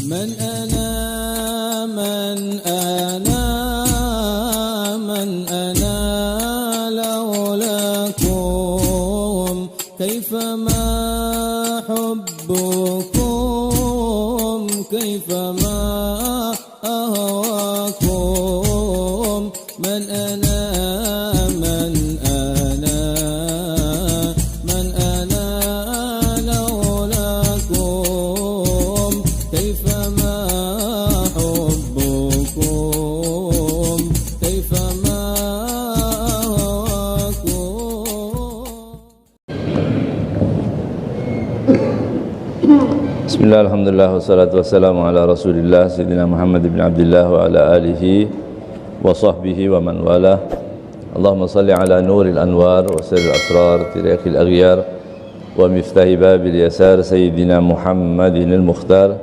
من أنا من أنا من أنا لولاكم كيفما حبكم كيفما أهواكم من أنا من أنا من أنا لولاكم كيفما حبكم كيفما Bismillah, alhamdulillah, wassalatu wassalamu ala rasulillah Sayyidina Muhammad ibn Abdullah wa ala alihi wa sahbihi wa man wala. Allahumma salli ala nuril anwar wa sirril asrar tiriqil aghyar wa miftahi babil yasar Sayyidina Muhammadin al-Mukhtar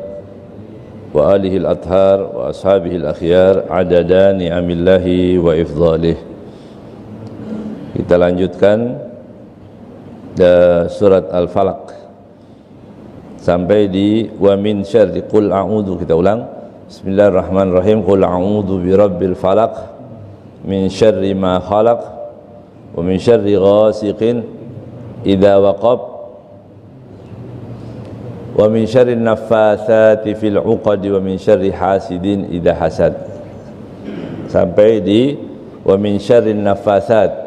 wa alihi al-athhar wa ashabihi al-akhyar adada ni'amillahi wa ifdhalih. Kita lanjutkan surat Al-Falaq sampai di wa min syarri qul a'udzu. Kita ulang. Bismillahirrahmanirrahim. Qul a'udzu birabbil falaq min syarri ma khalaq wa min syarri ghasiqin idza waqab wa min syarri naffatsati fil 'uqad wa min syarri hasidin idza hasad, sampai di wa min syarri naffatsat.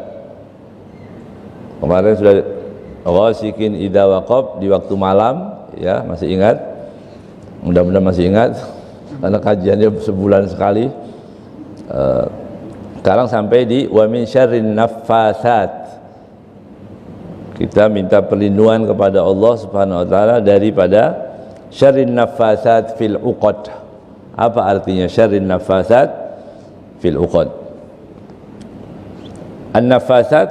Kemarin sudah ghasiqin idza waqab di waktu malam. Ya, masih ingat? Mudah-mudahan masih ingat karena kajiannya sebulan sekali. Sekarang sampai di wa min syarrin naffatsat. Kita minta perlindungan kepada Allah Subhanahu wa taala daripada syarrin naffatsat fil 'uqad. Apa artinya syarrin naffatsat fil 'uqad? An-naffatsat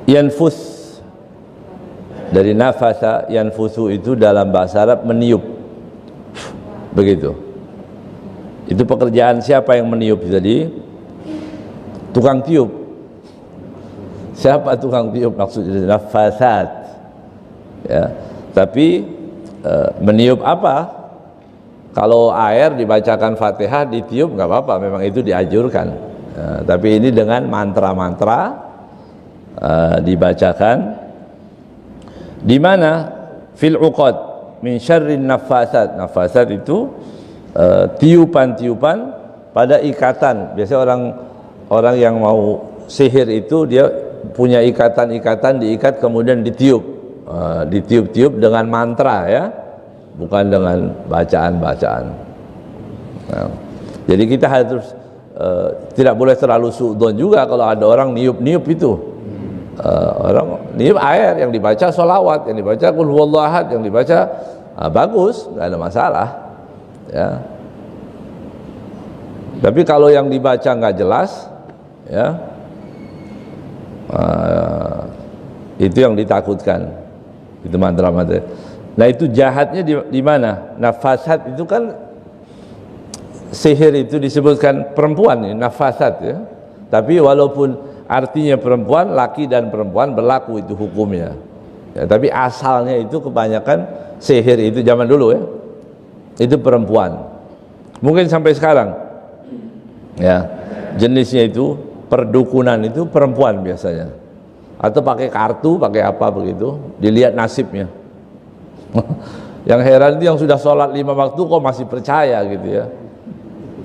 yanfus. Dari nafasa yanfusu itu dalam bahasa Arab meniup, begitu. Itu pekerjaan siapa yang meniup? Jadi tukang tiup. Siapa tukang tiup? Maksudnya nafasat. Ya, tapi meniup apa? Kalau air dibacakan Fatihah ditiup nggak apa-apa, memang itu dianjurkan. Tapi ini dengan mantra-mantra dibacakan. Di mana fil 'uqad min syarrin nafasat. Nafasat itu tiupan-tiupan pada ikatan. Biasanya orang yang mau sihir itu dia punya ikatan-ikatan, diikat kemudian ditiup. Ditiup-tiup dengan mantra, ya, bukan dengan bacaan-bacaan. Nah, jadi kita harus tidak boleh terlalu suudzon juga kalau ada orang niup-niup itu. Orang niup air yang dibaca sholawat, yang dibaca qul huwallahu ahad, yang dibaca bagus, nggak ada masalah, ya. Tapi kalau yang dibaca nggak jelas, ya, itu yang ditakutkan, itu mantra-mantra. Nah, itu jahatnya di mana? Nafasat itu kan sihir itu disebutkan perempuan, ya, nafasat, ya. Tapi walaupun artinya perempuan, laki dan perempuan berlaku itu hukumnya. Ya, tapi asalnya itu kebanyakan sihir itu zaman dulu, ya, itu perempuan. Mungkin sampai sekarang, ya, jenisnya itu perdukunan itu perempuan biasanya. Atau pakai kartu, pakai apa begitu, dilihat nasibnya. Yang heran itu yang sudah sholat 5 waktu kok masih percaya gitu, ya.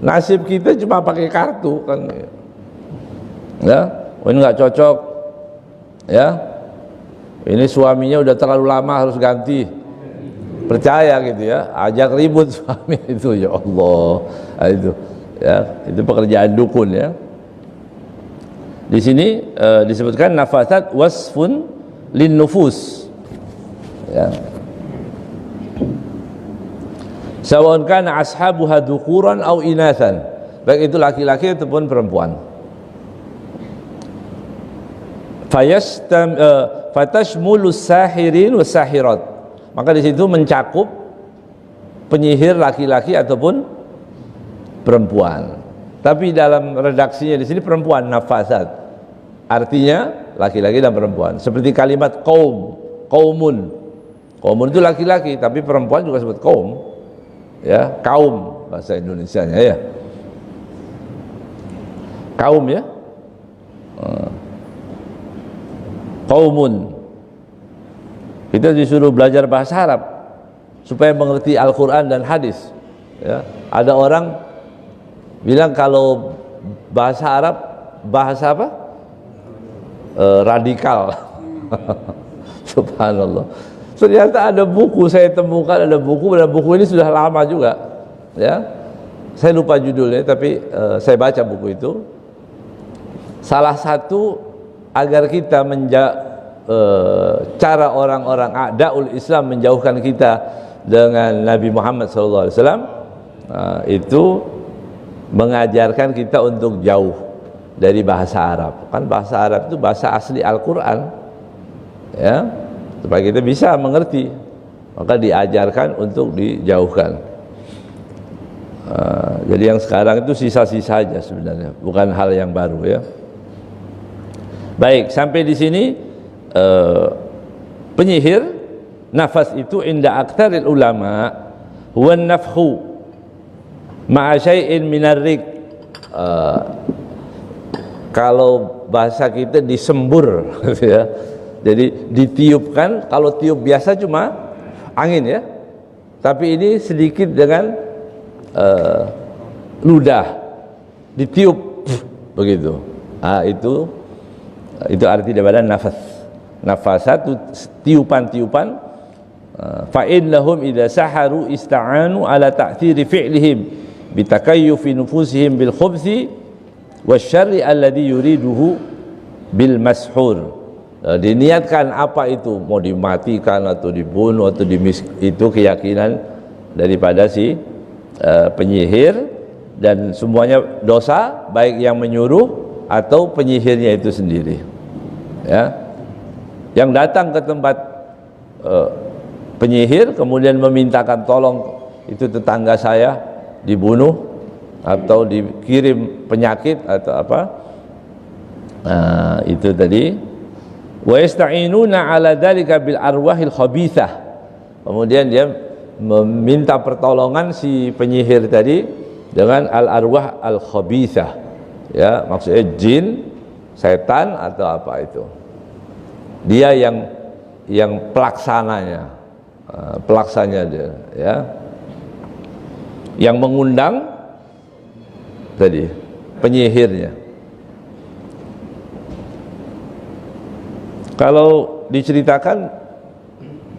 Nasib kita cuma pakai kartu kan, ya. Oh, ini nggak cocok, ya, ini suaminya udah terlalu lama harus ganti, percaya gitu, ya, ajak ribut suami itu, ya Allah. Nah, itu pekerjaan dukun, ya. Di sini disebutkan nafasat wasfun lin nufus, ya. Sawaun kana ashabuha dzukuran au inatsan, baik itu laki-laki ataupun perempuan. Fatashmulus sahirin was sahirat, maka di situ mencakup penyihir laki-laki ataupun perempuan. Tapi dalam redaksinya di sini perempuan, nafasat, artinya laki-laki dan perempuan. Seperti kalimat qaum, qaumun, Qaumun itu laki-laki, tapi perempuan juga disebut kaum. Ya, kaum bahasa Indonesianya ya. Kaum ya. Qaumun. Kita disuruh belajar bahasa Arab supaya mengerti Al-Qur'an dan hadis. Ya, ada orang bilang kalau bahasa Arab bahasa apa? Radikal. Subhanallah. Ternyata ada buku saya temukan, ada buku ini sudah lama juga. Ya, saya lupa judulnya, tapi saya baca buku itu. Salah satu agar kita cara orang-orang a'daul Islam menjauhkan kita dengan Nabi Muhammad SAW, itu mengajarkan kita untuk jauh dari bahasa Arab. Kan bahasa Arab itu bahasa asli Al-Quran, ya, supaya kita bisa mengerti, maka diajarkan untuk dijauhkan. Jadi yang sekarang itu sisa-sisa saja sebenarnya, bukan hal yang baru ya. Baik, sampai di sini penyihir nafas itu inda aktsaril ulama huwa nafhu ma'a syai'in minar rik. Kalau bahasa kita disembur ya. Jadi ditiupkan, kalau tiup biasa cuma angin ya. Tapi ini sedikit dengan ludah ditiup begitu. Itu arti daripada nafas. Nafasat tiupan-tiupan. Fa innahum idza saharu ista'anu ala ta'thiri fi'lihim bitakayyufi nufusihim bil khubthi wasyarri alladhi yuriduhu bil mashur. Diniatkan apa itu, mau dimatikan atau dibunuh atau itu keyakinan daripada si penyihir, dan semuanya dosa, baik yang menyuruh atau penyihirnya itu sendiri ya, yang datang ke tempat penyihir kemudian memintakan tolong itu tetangga saya dibunuh atau dikirim penyakit atau apa, itu tadi. Wa yasta'inuna ala dzalika bil arwahil khabithah, kemudian dia meminta pertolongan si penyihir tadi dengan al arwah al khabithah. Ya, maksudnya jin, setan atau apa itu. Dia yang pelaksananya, dia, ya. Yang mengundang tadi penyihirnya. Kalau diceritakan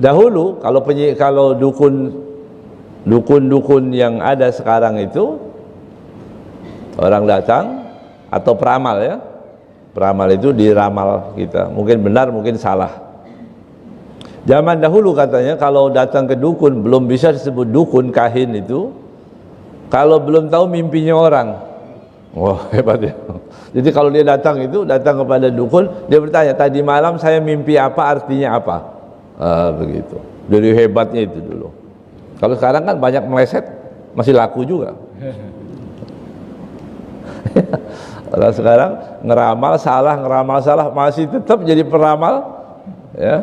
dahulu, kalau dukun yang ada sekarang itu, orang datang atau peramal ya, peramal itu diramal kita, mungkin benar mungkin salah. Zaman dahulu katanya kalau datang ke dukun belum bisa disebut dukun, kahin itu kalau belum tahu mimpinya orang. Wah, hebat ya. Jadi kalau dia datang kepada dukun, dia bertanya, tadi malam saya mimpi apa, artinya apa, begitu. Dari hebatnya itu dulu. Kalau sekarang kan banyak meleset, masih laku juga. Kalau sekarang ngeramal salah masih tetap jadi peramal ya.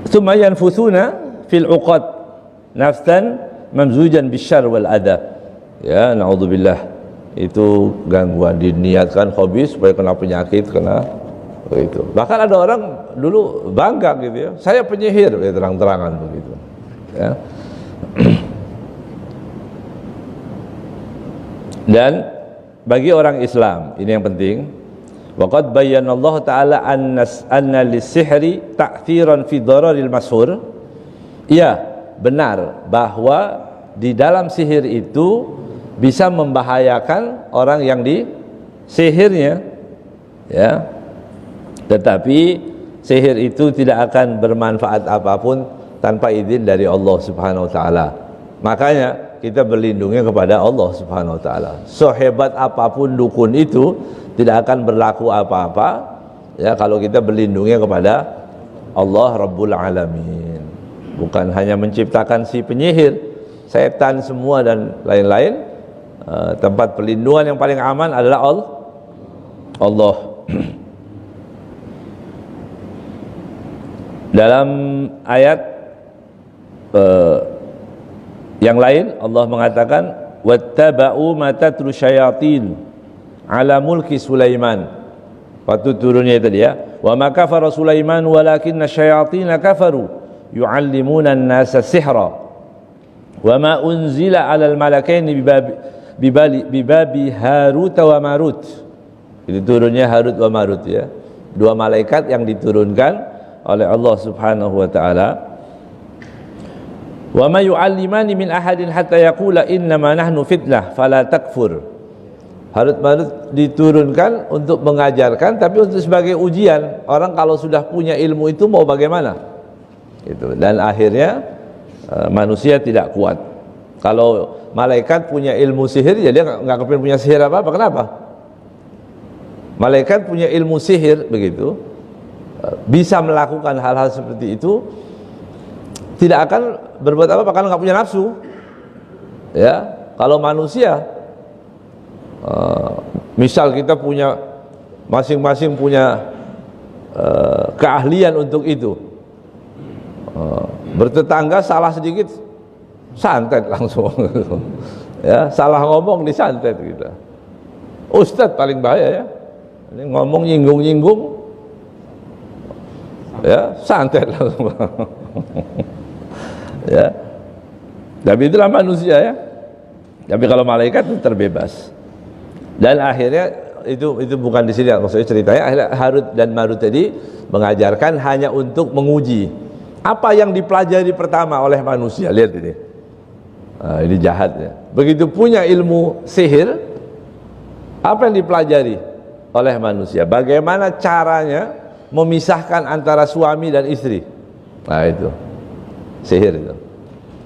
Tsumma yanfusuna fil uqad nafsan mamzujan bisyarr wal adab. Ya, naudzubillah. Itu gangguan, diniatkan hobi supaya kena penyakit, kena begitu. Bahkan ada orang dulu bangga gitu ya, saya penyihir, ya, terang-terangan begitu ya. Dan bagi orang Islam ini yang penting, waqad bayyana Allah taala anna lis-sihri ta'thiran fi dararil mashhur. Iya, benar bahwa di dalam sihir itu bisa membahayakan orang yang disihirnya ya. Tetapi sihir itu tidak akan bermanfaat apapun tanpa izin dari Allah Subhanahu wa taala. Makanya kita berlindungnya kepada Allah Subhanahu wa taala. Sehebat apapun dukun itu tidak akan berlaku apa-apa ya kalau kita berlindungnya kepada Allah Rabbul Alamin. Bukan hanya menciptakan si penyihir, setan semua dan lain-lain. Tempat perlindungan yang paling aman adalah Allah. Dalam ayat yang lain Allah mengatakan wattaba'u ma tatlu syayatin ala mulki Sulaiman. Waktu turunnya tadi ya, wa ma kafara Sulaiman walakinna syayatin kafaru yu'allimuna an-nasa sihra wa ma unzila 'alal malakaini bibabi Harut wa Marut. Itu turunnya Harut wa Marut ya, dua malaikat yang diturunkan oleh Allah Subhanahu wa taala. Wa ma yu'allimani min ahadin hatta yaqula innama nahnu fitnah fala takfur. Harut Marut diturunkan untuk mengajarkan, tapi untuk sebagai ujian. Orang kalau sudah punya ilmu itu mau bagaimana? Itu. Dan akhirnya manusia tidak kuat. Kalau malaikat punya ilmu sihir, ya dia nggak kepingin punya sihir apa-apa. Kenapa? Malaikat punya ilmu sihir begitu, bisa melakukan hal-hal seperti itu, tidak akan berbuat apa-apa kalau nggak punya nafsu. Ya, kalau manusia, misal kita punya masing-masing punya keahlian untuk itu, bertetangga salah sedikit santet langsung, ya salah ngomong disantet kita. Ustadz paling bahaya ya, ini ngomong nyinggung-nyinggung, ya santet langsung. Ya, tapi itulah manusia ya. Tapi kalau malaikat itu terbebas. Dan akhirnya itu bukan di sini maksudnya ceritanya. Akhirnya Harut dan Marut tadi mengajarkan hanya untuk menguji apa yang dipelajari pertama oleh manusia. Lihat ini, ini jahatnya. Begitu punya ilmu sihir, apa yang dipelajari oleh manusia? Bagaimana caranya memisahkan antara suami dan istri? Nah itu sihir itu.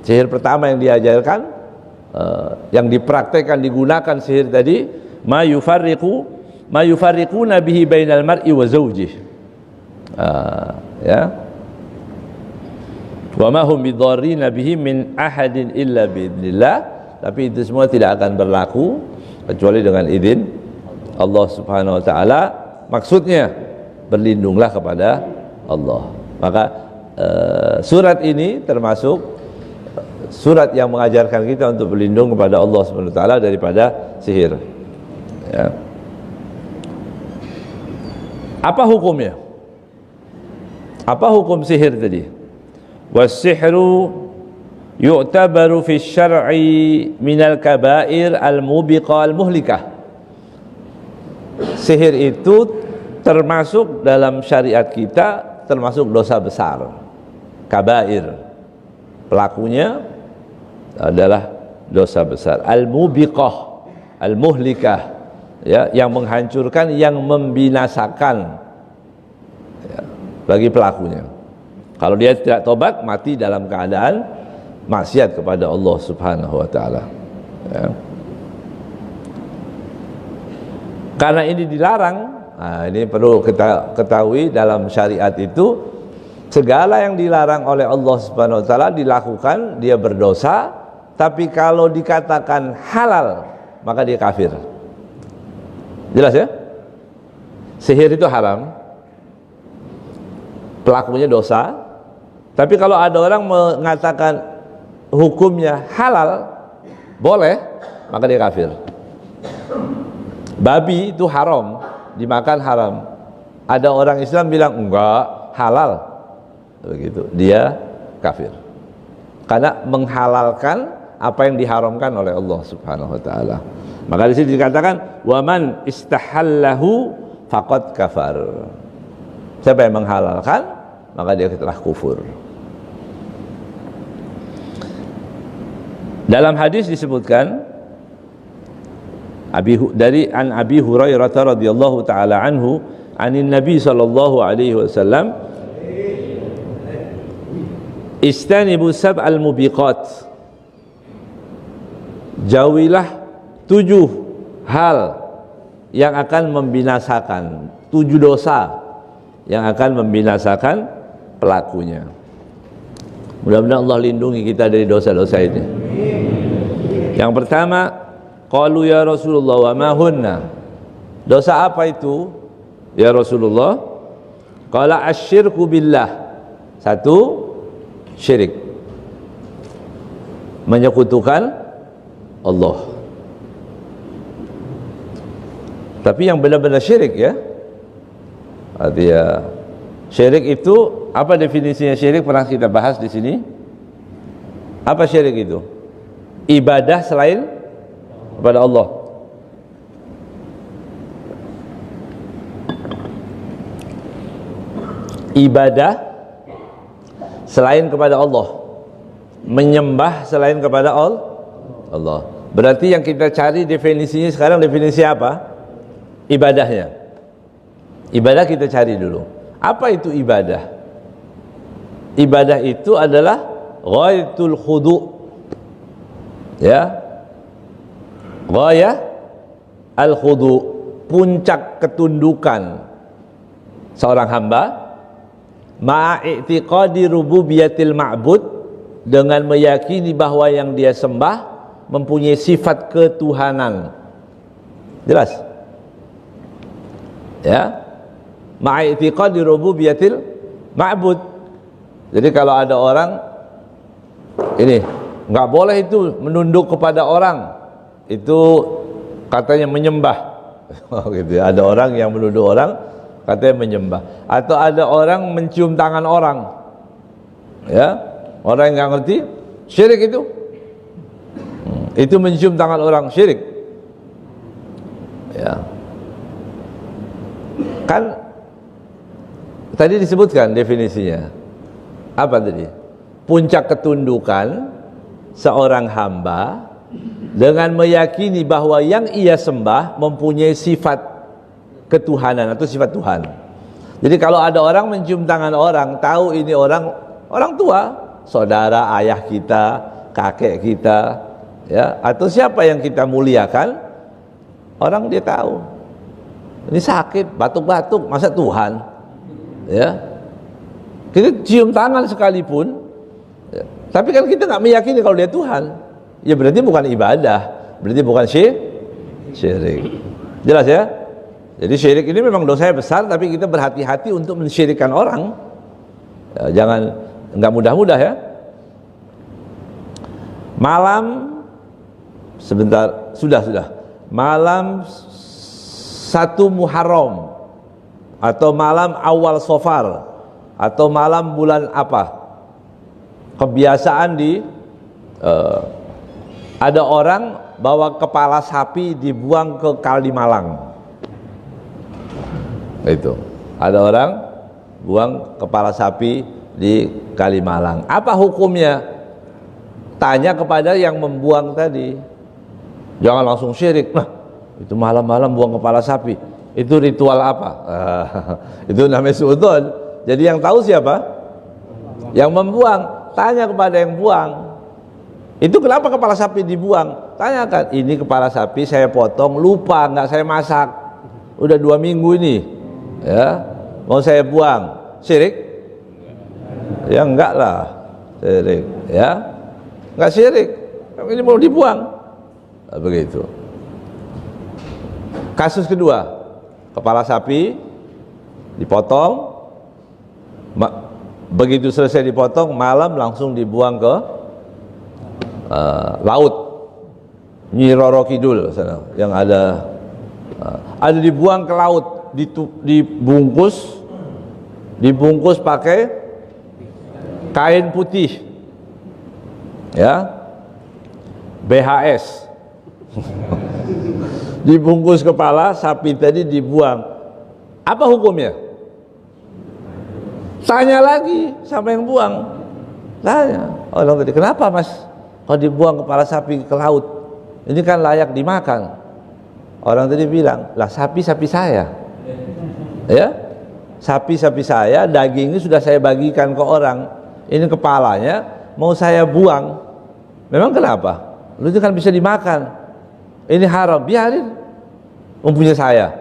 Sihir pertama yang diajarkan, yang dipraktekkan, digunakan sihir tadi, ma yufarriquna bihi bainal mar'i wa zawjih. Ya. Wa ma hum bidarrina bihi min ahadin illa biidznillah. Tapi itu semua tidak akan berlaku kecuali dengan izin Allah Subhanahu wa taala. Maksudnya berlindunglah kepada Allah. Maka surat ini termasuk surat yang mengajarkan kita untuk berlindung kepada Allah Subhanahu wa taala daripada sihir. Ya. Apa hukumnya? Apa hukum sihir tadi? Was-sihru yu'tabaru fi syar'i minal kaba'ir al-mubiqah al-muhlikah. Sihir itu termasuk dalam syariat kita, termasuk dosa besar, kabair. Pelakunya adalah dosa besar, al-mubiqah al-muhlikah, ya, yang menghancurkan, yang membinasakan, ya, bagi pelakunya. Kalau dia tidak tobat, mati dalam keadaan maksiat kepada Allah Subhanahu wa taala. Ya. Karena ini dilarang, nah ini perlu kita ketahui dalam syariat itu, segala yang dilarang oleh Allah Subhanahu wa taala dilakukan, dia berdosa. Tapi kalau dikatakan halal, maka dia kafir. Jelas ya? Sihir itu haram, pelakunya dosa. Tapi kalau ada orang mengatakan hukumnya halal, boleh, maka dia kafir. Babi itu haram, dimakan haram. Ada orang Islam bilang enggak, halal, begitu, dia kafir. Karena menghalalkan apa yang diharamkan oleh Allah Subhanahu wa taala. Maka di sini dikatakan waman istahallahu faqad kafar. Siapa yang menghalalkan, maka dia telah kufur. Dalam hadis disebutkan dari Abi Hurairah radhiyallahu taala anhu, anin Nabi sallallahu alaihi wasallam, istanibu sab'al mubiqat, jauhilah 7 hal yang akan membinasakan, 7 dosa yang akan membinasakan pelakunya. Mudah-mudahan Allah lindungi kita dari dosa-dosa ini. Yang pertama, qalu ya Rasulullah wa ma hunna. Dosa apa itu ya Rasulullah? Qala asyirku billah Satu, syirik, menyekutukan Allah. Tapi yang benar-benar syirik ya, artinya syirik itu apa definisinya syirik? Pernah kita bahas di sini. Apa syirik itu? Ibadah selain kepada Allah. Ibadah selain kepada Allah, menyembah selain kepada Allah. Berarti yang kita cari definisinya sekarang, definisi apa? Ibadahnya. Ibadah kita cari dulu. Apa itu ibadah? Ibadah itu adalah ghayatul khudu'. Ya. Ghayah al-khudu', puncak ketundukan seorang hamba, ma'i'tiqadi rububiyatil ma'bud, dengan meyakini bahwa yang dia sembah mempunyai sifat ketuhanan. Jelas? Ya. Ma'i'tiqadi rububiyatil ma'bud. Jadi kalau ada orang ini enggak boleh itu menunduk kepada orang, itu katanya menyembah. Gitu ya. Ada orang yang menuduh orang katanya menyembah, atau ada orang mencium tangan orang, ya, orang yang nggak ngerti, syirik itu mencium tangan orang, syirik, ya. Kan tadi disebutkan definisinya apa tadi? Puncak ketundukan seorang hamba dengan meyakini bahwa yang ia sembah mempunyai sifat ketuhanan atau sifat Tuhan. Jadi kalau ada orang mencium tangan orang, tahu ini orang tua, saudara, ayah kita, kakek kita, ya, atau siapa yang kita muliakan, orang dia tahu. Ini sakit, batuk-batuk, masa Tuhan? Ya. Kita cium tangan sekalipun, ya, tapi kan kita nggak meyakini kalau dia Tuhan. Ya berarti bukan ibadah, berarti bukan syirik. Jelas ya? Jadi syirik ini memang dosanya besar, tapi kita berhati-hati untuk mensyirikkan orang. Ya, jangan, nggak mudah-mudah ya. Malam sebentar, sudah. Malam 1 Muharram atau malam awal Safar atau malam bulan apa? Kebiasaan ada orang bawa kepala sapi dibuang ke Kalimalang. Itu ada orang buang kepala sapi di Kalimalang. Apa hukumnya? Tanya kepada yang membuang tadi. Jangan langsung syirik. Nah, itu malam-malam buang kepala sapi, itu ritual apa? Itu namanya suudzon. Jadi yang tahu siapa? Yang membuang. Tanya kepada yang buang, itu kenapa kepala sapi dibuang? Tanyakan, ini kepala sapi saya potong, lupa, nggak saya masak, udah 2 minggu ini, ya, mau saya buang, syirik? Ya enggak lah, syirik, ya, enggak syirik, ini mau dibuang, begitu. Kasus kedua, kepala sapi dipotong, begitu selesai dipotong, malam langsung dibuang ke laut, Nyi Roro Kidul sana, yang ada dibuang ke laut, dibungkus pakai kain putih, ya, BHS. Dibungkus kepala sapi tadi dibuang. Apa hukumnya? Tanya lagi sama yang buang. Tanya, orang tadi, kenapa mas kalau dibuang kepala sapi ke laut? Ini kan layak dimakan. Orang tadi bilang, lah sapi-sapi saya, ya, sapi-sapi saya, dagingnya sudah saya bagikan ke orang, ini kepalanya mau saya buang. Memang kenapa? Lu itu kan bisa dimakan, ini haram, biarin, mempunyai saya.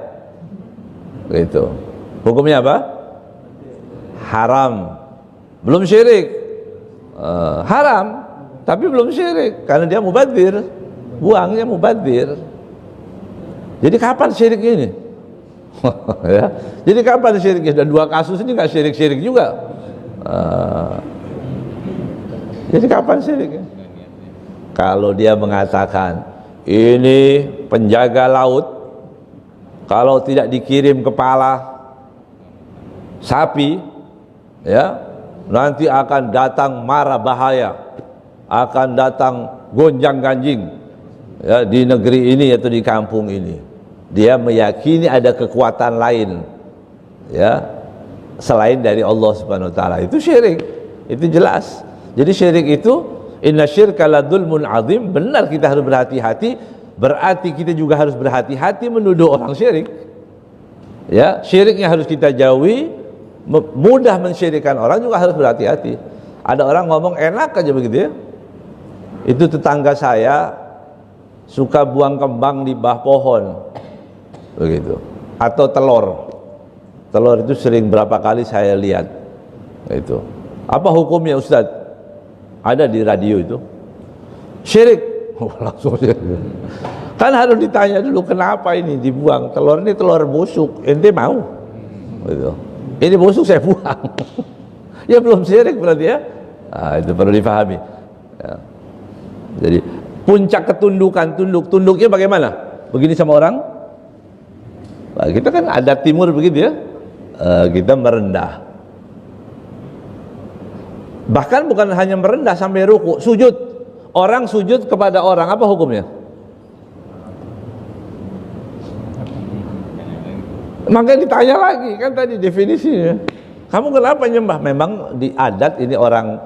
Gitu. Hukumnya apa? Haram, belum syirik. Haram, tapi belum syirik, karena dia mubadzir, buangnya mubadzir. Jadi kapan syirik ini? Ya. Jadi kapan syiriknya? Dan 2 kasus ini nggak syirik-syirik juga, Jadi kapan syiriknya? Kalau dia mengatakan ini penjaga laut, kalau tidak dikirim kepala sapi, ya nanti akan datang mara bahaya, akan datang gonjang ganjing, ya di negeri ini atau di kampung ini. Dia meyakini ada kekuatan lain, ya selain dari Allah Subhanahu Wa Taala. Itu syirik, itu jelas. Jadi syirik itu inna syirka la dzulmun azim. Benar kita harus berhati-hati. Berarti kita juga harus berhati-hati menuduh orang syirik. Ya, syiriknya harus kita jauhi. Mudah mensyirikkan orang juga harus berhati-hati. Ada orang ngomong enak aja begitu ya. Itu tetangga saya suka buang kembang di bawah pohon, begitu. Atau telur. Telur itu sering berapa kali saya lihat. Itu. Apa hukumnya Ustadz? Ada di radio itu. Syirik. Langsung syirik. Kan harus ditanya dulu kenapa ini dibuang. Telur ini telur busuk. Ente mau? Gitu. Ini busuk saya buang. Ya belum syirik berarti ya. Nah, itu perlu difahami. Ya. Jadi puncak ketundukan, tunduknya bagaimana? Begini sama orang? Nah, kita kan ada timur begitu ya. Kita merendah. Bahkan bukan hanya merendah sampai ruku, sujud. Orang sujud kepada orang, apa hukumnya? Makanya ditanya lagi, kan tadi definisinya. Kamu kenapa nyembah? Memang di adat ini orang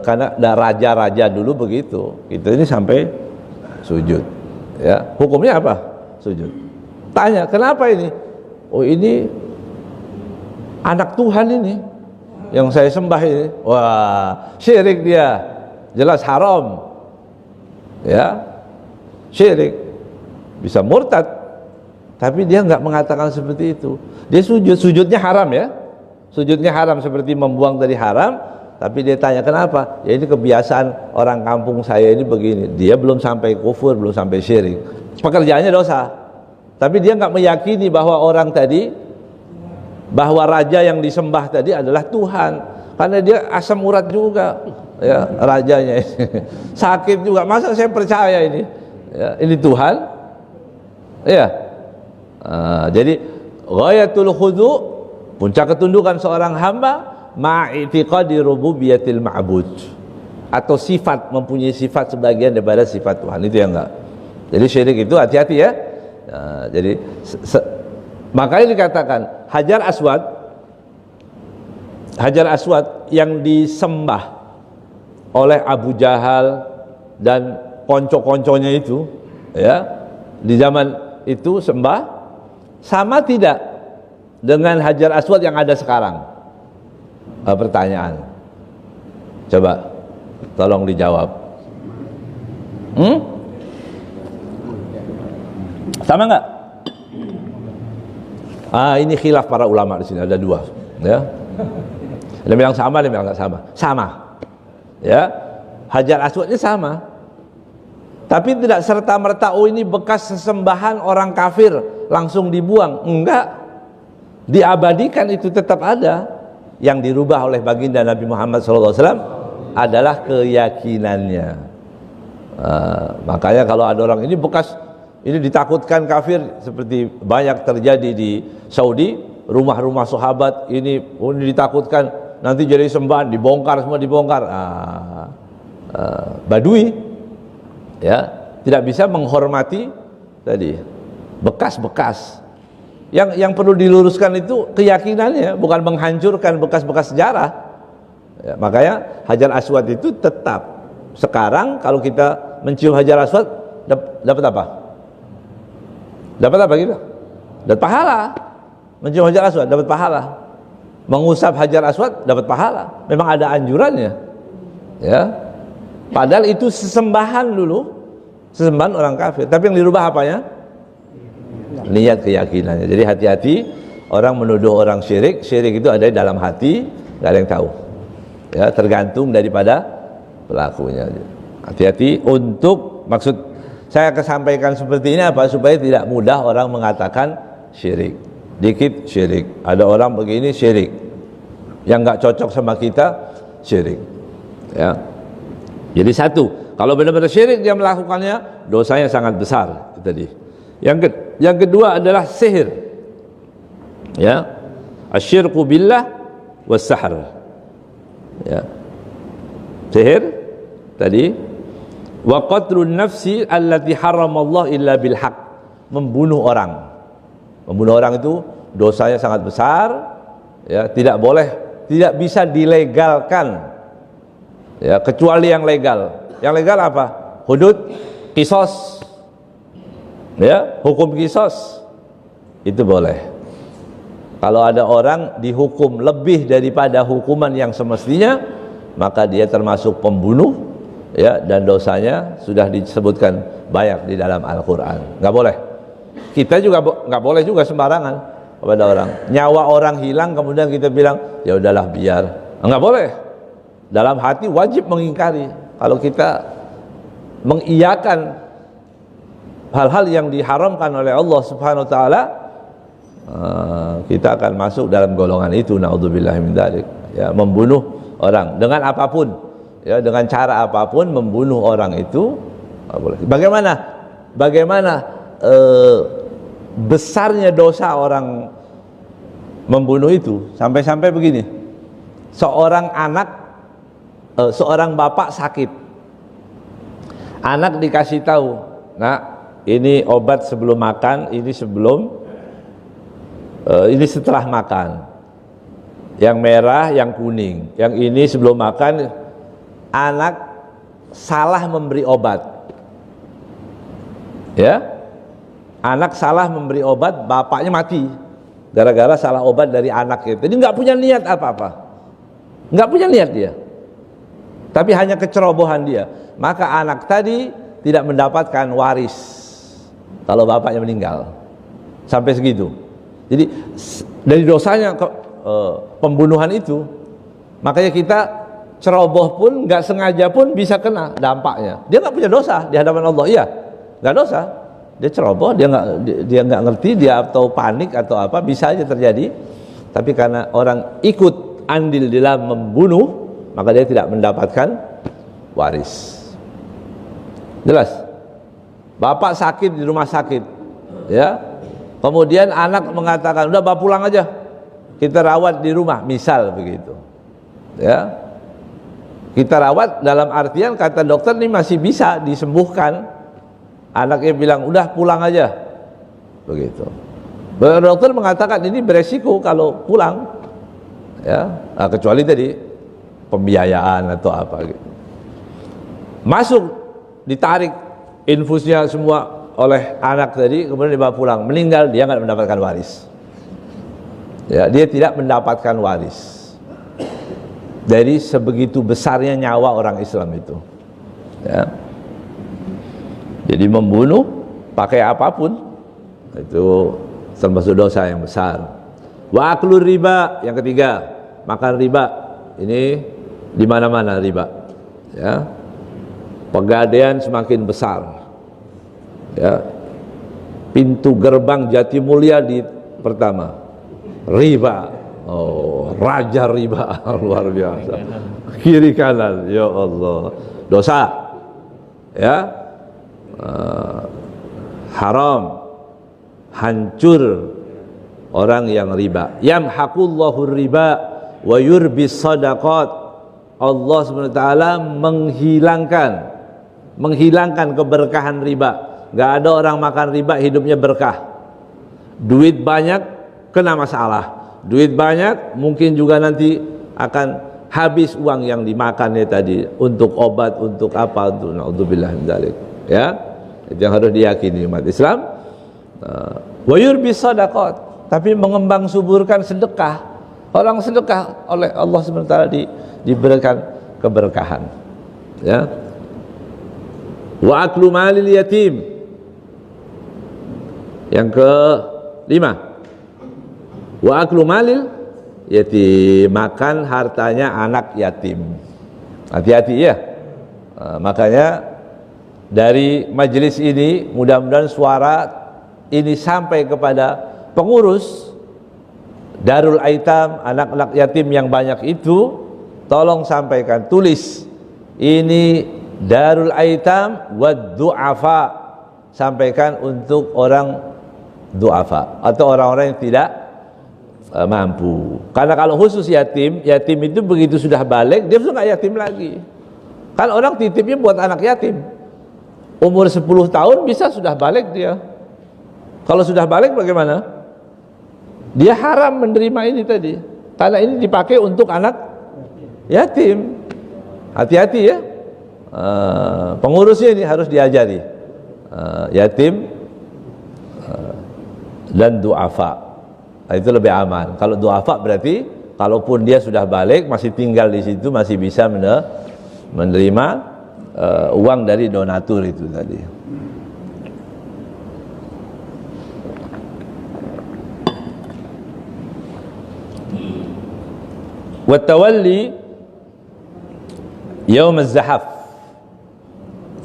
karena ada raja-raja dulu begitu. Kita ini sampai sujud. Ya, hukumnya apa? Sujud. Tanya, kenapa ini? Oh, ini anak Tuhan ini yang saya sembah ini. Wah, syirik dia. Jelas haram. Ya. Syirik. Bisa murtad. Tapi dia enggak mengatakan seperti itu. Dia sujudnya haram ya. Sujudnya haram seperti membuang dari haram, tapi dia tanya kenapa? Ya ini kebiasaan orang kampung saya ini begini. Dia belum sampai kufur, belum sampai syirik. Pekerjaannya dosa. Tapi dia enggak meyakini bahwa orang tadi, bahwa raja yang disembah tadi adalah Tuhan, karena dia asam urat juga ya rajanya ini. Sakit juga, masa saya percaya ini ya, ini Tuhan ya. Jadi ghayatul khudu', puncak ketundukan seorang hamba ma'i'tiqadi rububiyatil ma'bud, atau sifat, mempunyai sifat sebagian daripada sifat Tuhan, itu yang enggak. Jadi syirik itu hati-hati ya. Jadi makanya dikatakan Hajar Aswad yang disembah oleh Abu Jahal dan konco-konconya itu ya, di zaman itu sembah, sama tidak dengan Hajar Aswad yang ada sekarang? Pertanyaan, coba tolong dijawab. Sama enggak? Ini khilaf para ulama di sini, ada dua ya. Ada yang sama, ada yang enggak sama. Sama. Ya. Hajar Aswadnya sama. Tapi tidak serta-merta oh ini bekas sesembahan orang kafir langsung dibuang. Enggak. Diabadikan, itu tetap ada. Yang dirubah oleh baginda Nabi Muhammad SAW adalah keyakinannya. Makanya kalau ada orang ini bekas, ini ditakutkan kafir, seperti banyak terjadi di Saudi, rumah-rumah sahabat ini ditakutkan nanti jadi sembahan, dibongkar, semua dibongkar. Badui ya, tidak bisa menghormati tadi bekas-bekas. Yang perlu diluruskan itu keyakinannya, bukan menghancurkan bekas-bekas sejarah ya. Makanya Hajar Aswad itu tetap. Sekarang kalau kita mencium Hajar Aswad dapat apa? Dapat apa gitu? Dapat pahala. Mencium Hajar Aswad dapat pahala. Mengusap Hajar Aswad dapat pahala. Memang ada anjurannya. Ya. Padahal itu sesembahan dulu. Sesembahan orang kafir. Tapi yang dirubah apanya? Niat, keyakinannya. Jadi hati-hati orang menuduh orang syirik. Syirik itu ada di dalam hati, enggak ada yang tahu. Ya, tergantung daripada pelakunya. Hati-hati untuk, maksud saya kesampaikan seperti ini apa? Supaya tidak mudah orang mengatakan syirik. Dikit syirik. Ada orang begini syirik. yang nggak cocok sama kita syirik. Ya. Jadi satu, kalau benar-benar syirik dia melakukannya, dosanya sangat besar itu tadi. Yang kedua adalah sihir. Ya. Asyirku billah was-sahr. Ya. Sihir tadi, wa qatlun nafsi allati haramallah illa bil haq. Membunuh orang. Membunuh orang itu dosanya sangat besar, ya, tidak boleh, tidak bisa dilegalkan, ya, kecuali yang legal. Yang legal apa? Hudud, kisos, ya, hukum kisos itu boleh. Kalau ada orang dihukum lebih daripada hukuman yang semestinya, maka dia termasuk pembunuh, ya, dan dosanya sudah disebutkan banyak di dalam Al-Quran. Nggak boleh. Kita juga nggak boleh juga sembarangan kepada orang. Nyawa orang hilang kemudian kita bilang ya udahlah biar. Nggak boleh. Dalam hati wajib mengingkari. Kalau kita mengiyakan hal-hal yang diharamkan oleh Allah Subhanahu wa taala, kita akan masuk dalam golongan itu, naudzubillahi min dzalik. Ya, membunuh orang dengan apapun, ya, dengan cara apapun membunuh orang itu nggak boleh. Bagaimana besarnya dosa orang membunuh itu, sampai-sampai begini, seorang bapak sakit, anak dikasih tahu, nah ini obat sebelum makan, ini setelah makan, yang merah, yang kuning, yang ini sebelum makan. Anak salah memberi obat, ya, anak salah memberi obat, bapaknya mati gara-gara salah obat dari anak itu. Jadi nggak punya niat apa-apa, nggak punya niat dia, tapi hanya kecerobohan dia. Maka anak tadi tidak mendapatkan waris kalau bapaknya meninggal, sampai segitu. Jadi dari dosanya pembunuhan itu, makanya kita ceroboh pun nggak sengaja pun bisa kena dampaknya. Dia nggak punya dosa di hadapan Allah, iya, nggak dosa. Dia ceroboh, dia nggak ngerti, dia atau panik atau apa, bisa aja terjadi. Tapi karena orang ikut andil dalam membunuh, maka dia tidak mendapatkan waris. Jelas? Bapak sakit di rumah sakit, ya. Kemudian anak mengatakan, udah bapak pulang aja, kita rawat di rumah, misal begitu, ya. Kita rawat dalam artian kata dokter ini masih bisa disembuhkan. Anaknya bilang udah pulang aja, begitu. Dokter mengatakan ini beresiko kalau pulang, ya, nah, kecuali tadi pembiayaan atau apa gitu. Masuk, ditarik infusnya semua oleh anak tadi, kemudian dibawa pulang, meninggal, dia nggak mendapatkan waris. Ya, dia tidak mendapatkan waris dari sebegitu besarnya nyawa orang Islam itu. Ya. Jadi membunuh pakai apapun itu termasuk dosa yang besar. Wa aklur riba, yang ketiga, makan riba. Ini di mana-mana riba. Ya. Pegadaian semakin besar. Ya. Pintu gerbang Jatimulya di pertama. Riba. Oh, raja riba luar biasa. Kiri kanan, ya Allah. Dosa. Ya. Haram, hancur orang yang riba. Yamhaqullahu riba wa yurbis sadaqat. Allah SWT menghilangkan keberkahan riba. Gak ada orang makan riba hidupnya berkah. Duit banyak kena masalah, duit banyak mungkin juga nanti akan habis uang yang dimakannya tadi untuk obat, untuk apa, untuk naudzubillah min dzalik. Ya, itu yang harus diyakini umat Islam. Wa yurbis sadaqat, tapi mengembang suburkan sedekah. Orang sedekah oleh Allah SWT diberikan keberkahan. Ya. Wa aklu malil yatim. Yang kelima, wa aklu malil yatim, makan hartanya anak yatim. Hati-hati ya. Makanya dari majelis ini mudah-mudahan suara ini sampai kepada pengurus Darul Aitam, anak-anak yatim yang banyak itu, tolong sampaikan, tulis ini Darul Aitam wad du'afa, sampaikan untuk orang du'afa atau orang-orang yang tidak mampu. Karena kalau khusus yatim, yatim itu begitu sudah balik dia sudah nggak yatim lagi. Kan orang titipnya buat anak yatim, umur 10 tahun bisa sudah balik dia. Kalau sudah balik bagaimana? Dia haram menerima ini tadi, karena ini dipakai untuk anak yatim. Hati-hati ya, pengurusnya ini harus diajari yatim dan du'afa. Nah, itu lebih aman. Kalau du'afa berarti kalaupun dia sudah balik masih tinggal di situ masih bisa menerima uang dari donatur itu tadi. Watawalli yaum az-zahaf.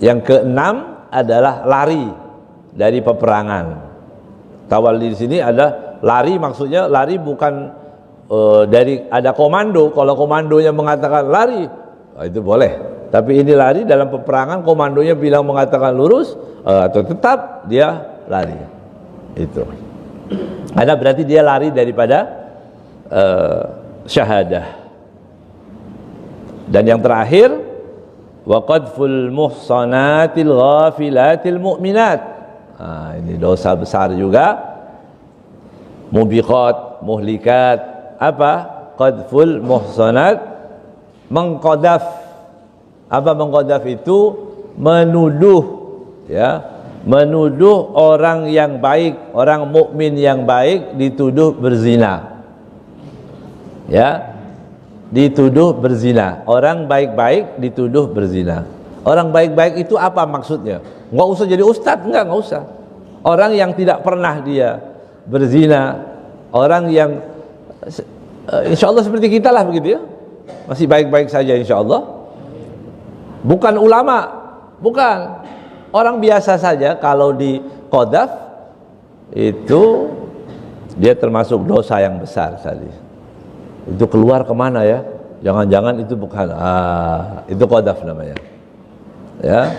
Yang keenam adalah lari dari peperangan. Tawalli di sini ada lari, maksudnya lari bukan dari ada komando. Kalau komandonya mengatakan lari, itu boleh. Tapi ini lari dalam peperangan, komandonya bilang mengatakan lurus atau tetap dia lari. Itu. Ada berarti dia lari daripada syahadah. Dan yang terakhir, wa qadful muhsanatil ghafilatil mu'minat. Ini dosa besar juga. Mubiqat, muhlikat. Apa? Qadful muhsanat, mengqadaf. Apa mengqadaf itu? Menuduh, ya, menuduh orang yang baik, orang mukmin yang baik dituduh berzina. Ya, dituduh berzina. Orang baik-baik dituduh berzina. Orang baik-baik itu apa maksudnya? Nggak usah jadi ustadz, nggak usah. Orang yang tidak pernah dia berzina, orang yang insya Allah seperti kita lah begitu ya, masih baik-baik saja insya Allah. Bukan ulama, bukan, orang biasa saja. Kalau di qadaf itu dia termasuk dosa yang besar tadi. Itu keluar kemana ya? Jangan-jangan itu bukan, itu qadaf namanya. Ya,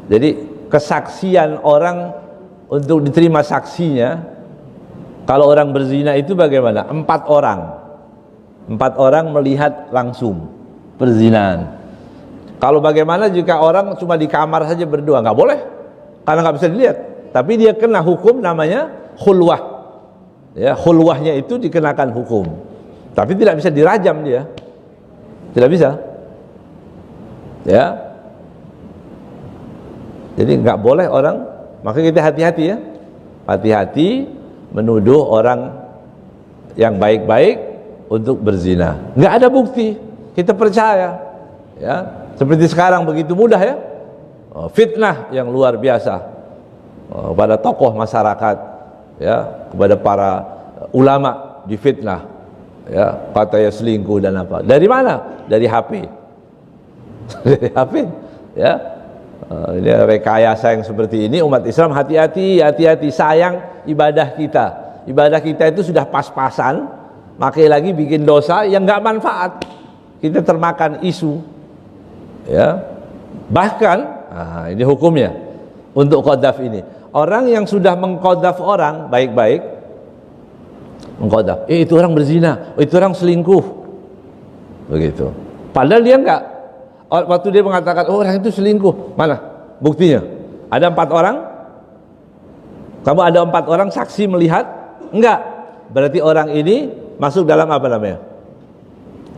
jadi kesaksian orang untuk diterima saksinya, kalau orang berzina itu bagaimana? 4 orang melihat langsung perzinahan. Kalau bagaimana jika orang cuma di kamar saja berdua? Nggak boleh, karena nggak bisa dilihat. Tapi dia kena hukum namanya khulwah. Ya, khulwahnya itu dikenakan hukum. Tapi tidak bisa dirajam dia, tidak bisa. Ya, jadi nggak boleh orang. Maka kita hati-hati ya, hati-hati menuduh orang yang baik-baik untuk berzina. Nggak ada bukti, kita percaya. Ya, seperti sekarang begitu mudah ya, fitnah yang luar biasa pada tokoh masyarakat, ya, kepada para ulama difitnah, ya, katanya selingkuh dan apa. Dari mana? Dari HP. Dari HP, ya. Ini rekayasa yang seperti ini. Umat Islam hati-hati, hati-hati. Sayang ibadah kita. Ibadah kita itu sudah pas-pasan, makai lagi bikin dosa yang nggak manfaat. Kita termakan isu, ya. Bahkan, ini hukumnya untuk qadaf ini. Orang yang sudah mengqadaf orang baik-baik, mengqadaf, itu orang berzina, itu orang selingkuh, begitu. Padahal dia enggak. Waktu dia mengatakan, oh orang itu selingkuh, mana buktinya? Ada 4 orang? Kamu ada 4 orang saksi melihat? Enggak. Berarti orang ini masuk dalam apa namanya?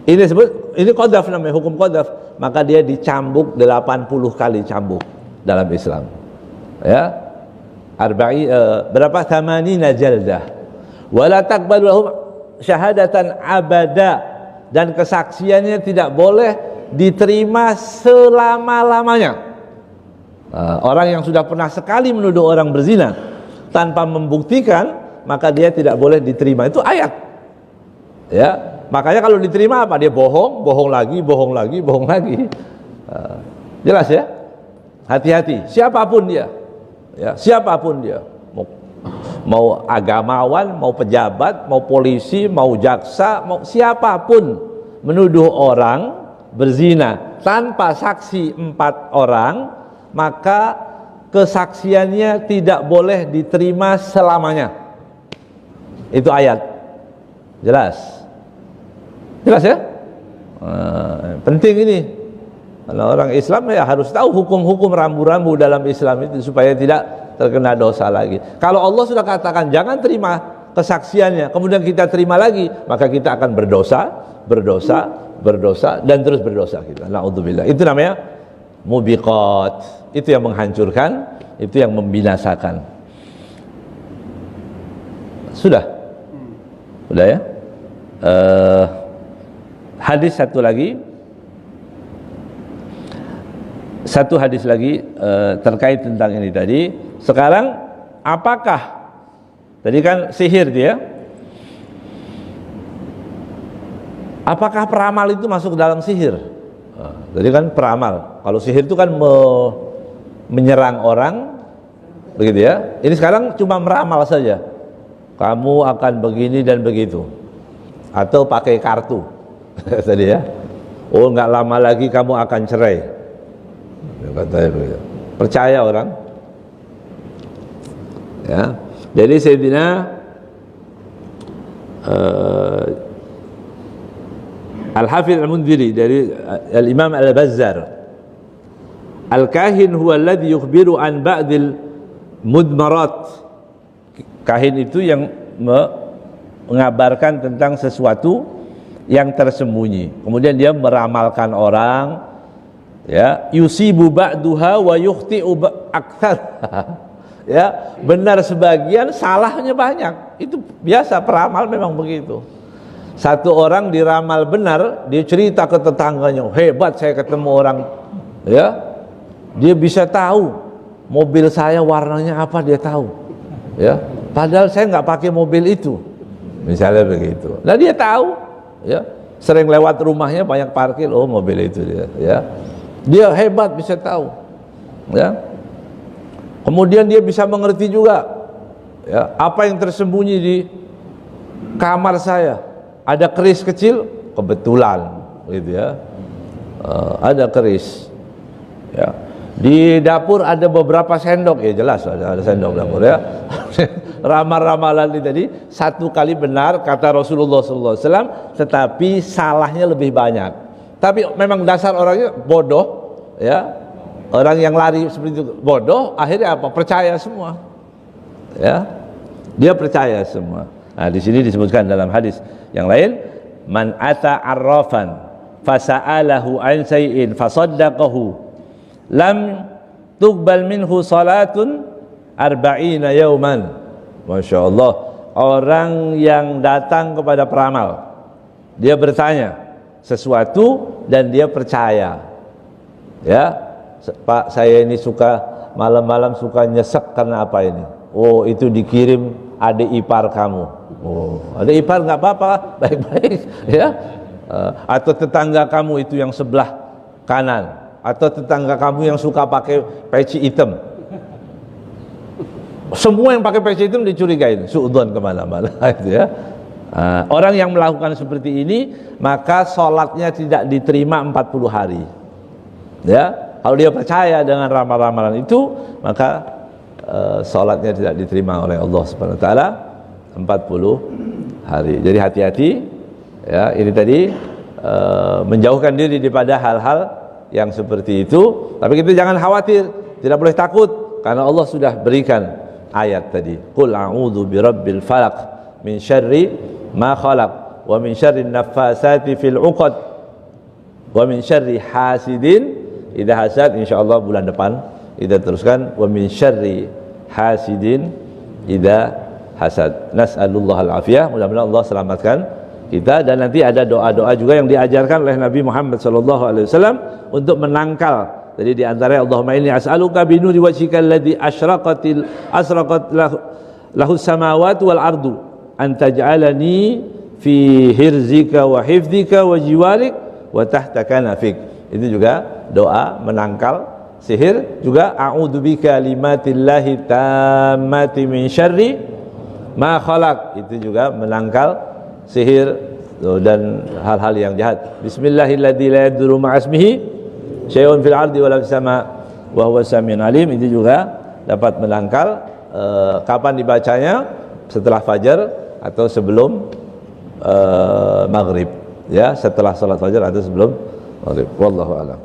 Ini disebut, ini qadaf namanya, hukum qadaf. Maka dia dicambuk 80 kali cambuk dalam Islam. Ya. Berapa? 80 jaldah. Wala taqbalu lahum syahadatan abada, dan kesaksiannya tidak boleh diterima selama-lamanya. Orang yang sudah pernah sekali menuduh orang berzina tanpa membuktikan, maka dia tidak boleh diterima. Itu ayat. Ya, makanya kalau diterima apa? Dia bohong, bohong lagi, bohong lagi, bohong lagi. Jelas ya? Hati-hati. Siapapun dia, ya, siapapun dia, mau agamawan, mau pejabat, mau polisi, mau jaksa, mau siapapun menuduh orang berzina tanpa saksi 4 orang, maka kesaksiannya tidak boleh diterima selamanya. Itu ayat. Jelas? Jelas ya? Penting ini. Kalau orang Islam ya harus tahu hukum-hukum rambu-rambu dalam Islam itu supaya tidak terkena dosa lagi. Kalau Allah sudah katakan jangan terima kesaksiannya, kemudian kita terima lagi, maka kita akan berdosa, dan terus berdosa kita. Na'udzubillah. Itu namanya mubiqat. Itu yang menghancurkan, itu yang membinasakan. Sudah ya. Hadis satu hadis lagi terkait tentang ini tadi. Sekarang apakah tadi kan sihir dia, apakah peramal itu masuk dalam sihir? Jadi kan peramal, kalau sihir itu kan menyerang orang, begitu ya. Ini sekarang cuma meramal saja, kamu akan begini dan begitu, atau pakai kartu tadi ya. Oh, nggak lama lagi kamu akan cerai, katanya begitu. Percaya orang ya. Jadi Sayyidina Al-Hafidz Al-Mundhiri dari Al-Imam Al-Bazzar, Al-kahin huwa alladhi yukhbiru an ba'dil mudmarat. Kahin itu yang mengabarkan tentang sesuatu yang tersembunyi, kemudian dia meramalkan orang, ya, yusibu ba'duha wa yukhti'u aktsar. Ya, benar sebagian, salahnya banyak. Itu biasa, peramal memang begitu. Satu orang diramal benar, dia cerita ke tetangganya, hebat saya ketemu orang, ya, dia bisa tahu mobil saya warnanya apa, dia tahu, ya, padahal saya nggak pakai mobil itu, misalnya begitu. Nah dia tahu, ya, sering lewat rumahnya banyak parkir, oh mobil itu dia, ya, dia hebat bisa tahu, ya. Kemudian dia bisa mengerti juga, ya, apa yang tersembunyi di kamar saya. Ada keris kecil, kebetulan, gitu ya. Ada keris, ya. Di dapur ada beberapa sendok, ya jelas ada sendok dapur, ya. Ramal-ramalan ini tadi satu kali benar kata Rasulullah SAW, tetapi salahnya lebih banyak. Tapi memang dasar orangnya bodoh, ya. Orang yang lari seperti itu bodoh, akhirnya apa? Percaya semua, ya. Dia percaya semua. Nah, di sini disebutkan dalam hadis yang lain, man ata arrafan fasa'alahu an shay'in fasaddaqahu lam tuqbal minhu salatun arba'ina yauman. Masya Allah. Orang yang datang kepada peramal, dia bertanya sesuatu dan dia percaya, ya, Pak, saya ini suka malam-malam suka nyesek karena apa ini? Oh, itu dikirim adik ipar kamu. Oh, adik ipar nggak apa-apa, baik-baik, ya. Atau tetangga kamu itu yang sebelah kanan, atau tetangga kamu yang suka pakai peci hitam. Semua yang pakai peci hitam dicurigain, suudzon kemana-mana, itu ya. Orang yang melakukan seperti ini, maka sholatnya tidak diterima 40 hari, ya. Kalau dia percaya dengan ramal-ramalan itu, maka sholatnya tidak diterima oleh Allah Subhanahu Wa Taala 40 hari. Jadi hati-hati, ya. Ini tadi menjauhkan diri daripada hal-hal yang seperti itu. Tapi kita jangan khawatir, tidak boleh takut, karena Allah sudah berikan ayat tadi. Qul a'udzu birabbil falaq min syarri ma khalaq wa min syarri naffasati fil 'uqad wa min syarri hasidin idza hasad. Insyaallah bulan depan kita teruskan wa min syarri hasidin idza hasad. Nas'alullah al-afiyah, mudah-mudahan Allah selamatkan kita. Dan nanti ada doa-doa juga yang diajarkan oleh Nabi Muhammad sallallahu alaihi wasallam untuk menangkal. Jadi di antara Allahumma inni as'aluka bi nuri wajhikal ladzi asraqat lahu samawati wal ardu an taj'alani fi hirzika wa hifdzika wa jiwarik wa tahta kanafik. Itu juga doa menangkal sihir. Juga a'udzubika kalimatillahi tammati min syarri ma khalaq, itu juga menangkal sihir dan hal-hal yang jahat. Bismillahilladzi la yadurru ma'asmihi syai'un fil ardi wala fis sama' wa huwas samiun alim, itu juga dapat menangkal. Kapan dibacanya? Setelah fajar atau sebelum maghrib, ya, setelah salat fajar atau sebelum maghrib. Wallahu a'lam.